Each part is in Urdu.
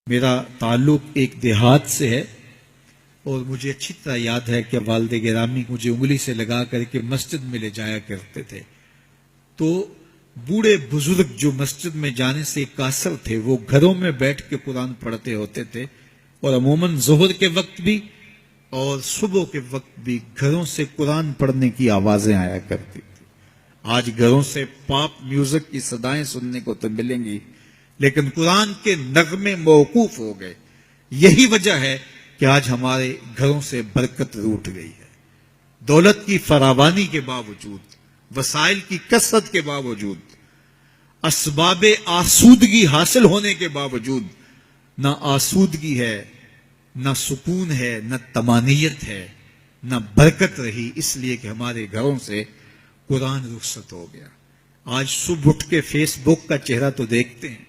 میرا تعلق ایک دیہات سے ہے اور مجھے اچھی طرح یاد ہے کہ والد گرامی مجھے انگلی سے لگا کر کے مسجد میں لے جایا کرتے تھے. تو بوڑھے بزرگ جو مسجد میں جانے سے قاصر تھے وہ گھروں میں بیٹھ کے قرآن پڑھتے ہوتے تھے اور عموماً ظہر کے وقت بھی اور صبح کے وقت بھی گھروں سے قرآن پڑھنے کی آوازیں آیا کرتی تھی. آج گھروں سے پاپ میوزک کی صدائیں سننے کو تو ملیں گی لیکن قرآن کے نغمے موقوف ہو گئے. یہی وجہ ہے کہ آج ہمارے گھروں سے برکت روٹ گئی ہے. دولت کی فراوانی کے باوجود، وسائل کی کثرت کے باوجود، اسباب آسودگی حاصل ہونے کے باوجود نہ آسودگی ہے، نہ سکون ہے، نہ طمانینت ہے، نہ برکت رہی، اس لیے کہ ہمارے گھروں سے قرآن رخصت ہو گیا. آج صبح اٹھ کے فیس بک کا چہرہ تو دیکھتے ہیں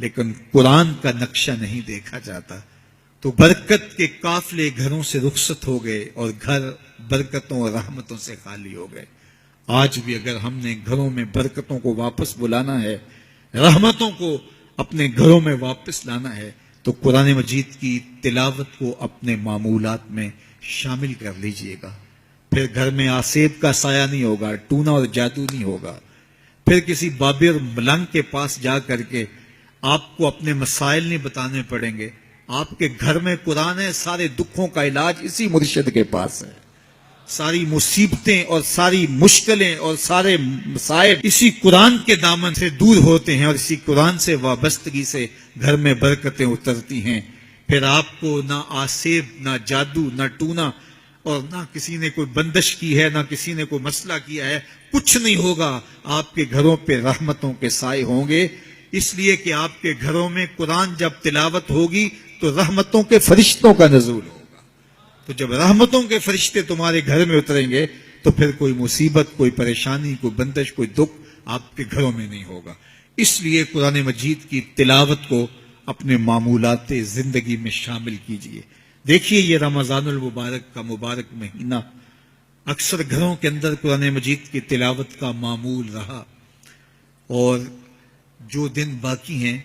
لیکن قرآن کا نقشہ نہیں دیکھا جاتا. تو برکت کے قافلے گھروں سے رخصت ہو گئے اور گھر برکتوں اور رحمتوں سے خالی ہو گئے. آج بھی اگر ہم نے گھروں میں برکتوں کو واپس بلانا ہے، رحمتوں کو اپنے گھروں میں واپس لانا ہے، تو قرآن مجید کی تلاوت کو اپنے معمولات میں شامل کر لیجئے گا. پھر گھر میں آسیب کا سایہ نہیں ہوگا، ٹونا اور جادو نہیں ہوگا. پھر کسی بابر ملنگ کے پاس جا کر کے آپ کو اپنے مسائل نہیں بتانے پڑیں گے. آپ کے گھر میں قرآن ہے، سارے دکھوں کا علاج اسی مرشد کے پاس ہے. ساری مصیبتیں اور ساری مشکلیں اور سارے مسائل اسی قرآن کے دامن سے دور ہوتے ہیں اور اسی قرآن سے وابستگی سے گھر میں برکتیں اترتی ہیں. پھر آپ کو نہ آسیب، نہ جادو، نہ ٹونا اور نہ کسی نے کوئی بندش کی ہے، نہ کسی نے کوئی مسئلہ کیا ہے، کچھ نہیں ہوگا. آپ کے گھروں پہ رحمتوں کے سائے ہوں گے، اس لیے کہ آپ کے گھروں میں قرآن جب تلاوت ہوگی تو رحمتوں کے فرشتوں کا نزول ہوگا. تو جب رحمتوں کے فرشتے تمہارے گھر میں اتریں گے تو پھر کوئی مصیبت، کوئی پریشانی، کوئی بندش، کوئی دکھ آپ کے گھروں میں نہیں ہوگا. اس لیے قرآن مجید کی تلاوت کو اپنے معمولات زندگی میں شامل کیجئے. دیکھیے یہ رمضان المبارک کا مبارک مہینہ اکثر گھروں کے اندر قرآن مجید کی تلاوت کا معمول رہا اور جو دن باقی ہیں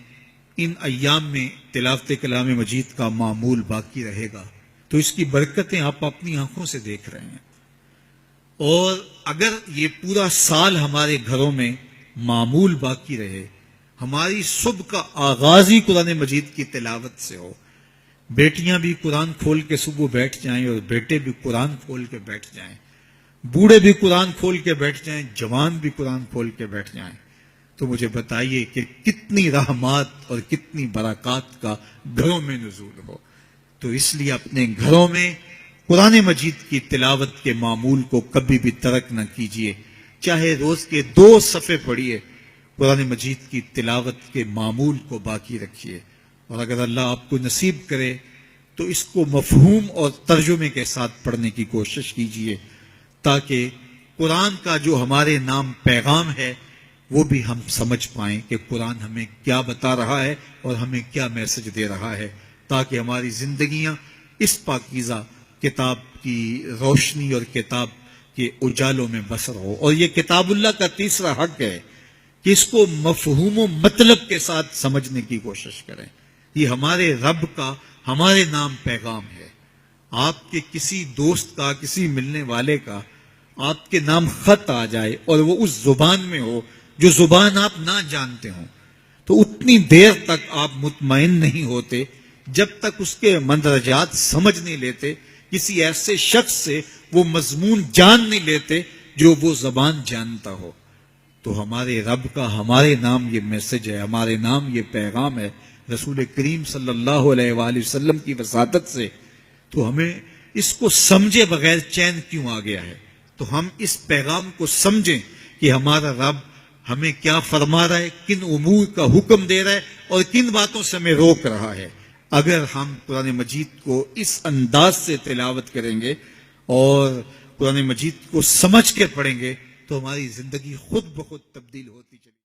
ان ایام میں تلاوت کلام مجید کا معمول باقی رہے گا. تو اس کی برکتیں آپ اپنی آنکھوں سے دیکھ رہے ہیں. اور اگر یہ پورا سال ہمارے گھروں میں معمول باقی رہے، ہماری صبح کا آغاز ہی قرآن مجید کی تلاوت سے ہو، بیٹیاں بھی قرآن کھول کے صبح بیٹھ جائیں اور بیٹے بھی قرآن کھول کے بیٹھ جائیں، بوڑھے بھی قرآن کھول کے بیٹھ جائیں، جوان بھی قرآن کھول کے بیٹھ جائیں، تو مجھے بتائیے کہ کتنی رحمات اور کتنی برکات کا گھروں میں نزول ہو. تو اس لیے اپنے گھروں میں قرآن مجید کی تلاوت کے معمول کو کبھی بھی ترک نہ کیجیے. چاہے روز کے 2 صفحے پڑھیے، قرآن مجید کی تلاوت کے معمول کو باقی رکھیے. اور اگر اللہ آپ کو نصیب کرے تو اس کو مفہوم اور ترجمے کے ساتھ پڑھنے کی کوشش کیجیے تاکہ قرآن کا جو ہمارے نام پیغام ہے وہ بھی ہم سمجھ پائیں کہ قرآن ہمیں کیا بتا رہا ہے اور ہمیں کیا میسج دے رہا ہے، تاکہ ہماری زندگیاں اس پاکیزہ کتاب کی روشنی اور کتاب کے اجالوں میں بسر ہو. اور یہ کتاب اللہ کا تیسرا حق ہے کہ اس کو مفہوم و مطلب کے ساتھ سمجھنے کی کوشش کریں. یہ ہمارے رب کا ہمارے نام پیغام ہے. آپ کے کسی دوست کا، کسی ملنے والے کا آپ کے نام خط آ جائے اور وہ اس زبان میں ہو جو زبان آپ نہ جانتے ہوں تو اتنی دیر تک آپ مطمئن نہیں ہوتے جب تک اس کے مندرجات سمجھ نہیں لیتے، کسی ایسے شخص سے وہ مضمون جان نہیں لیتے جو وہ زبان جانتا ہو. تو ہمارے رب کا ہمارے نام یہ میسج ہے، ہمارے نام یہ پیغام ہے رسول کریم صلی اللہ علیہ وآلہ وسلم کی وساطت سے. تو ہمیں اس کو سمجھے بغیر چین کیوں آ گیا ہے؟ تو ہم اس پیغام کو سمجھیں کہ ہمارا رب ہمیں کیا فرما رہا ہے، کن امور کا حکم دے رہا ہے اور کن باتوں سے ہمیں روک رہا ہے. اگر ہم قرآن مجید کو اس انداز سے تلاوت کریں گے اور قرآن مجید کو سمجھ کے پڑھیں گے تو ہماری زندگی خود بخود تبدیل ہوتی چلے گی.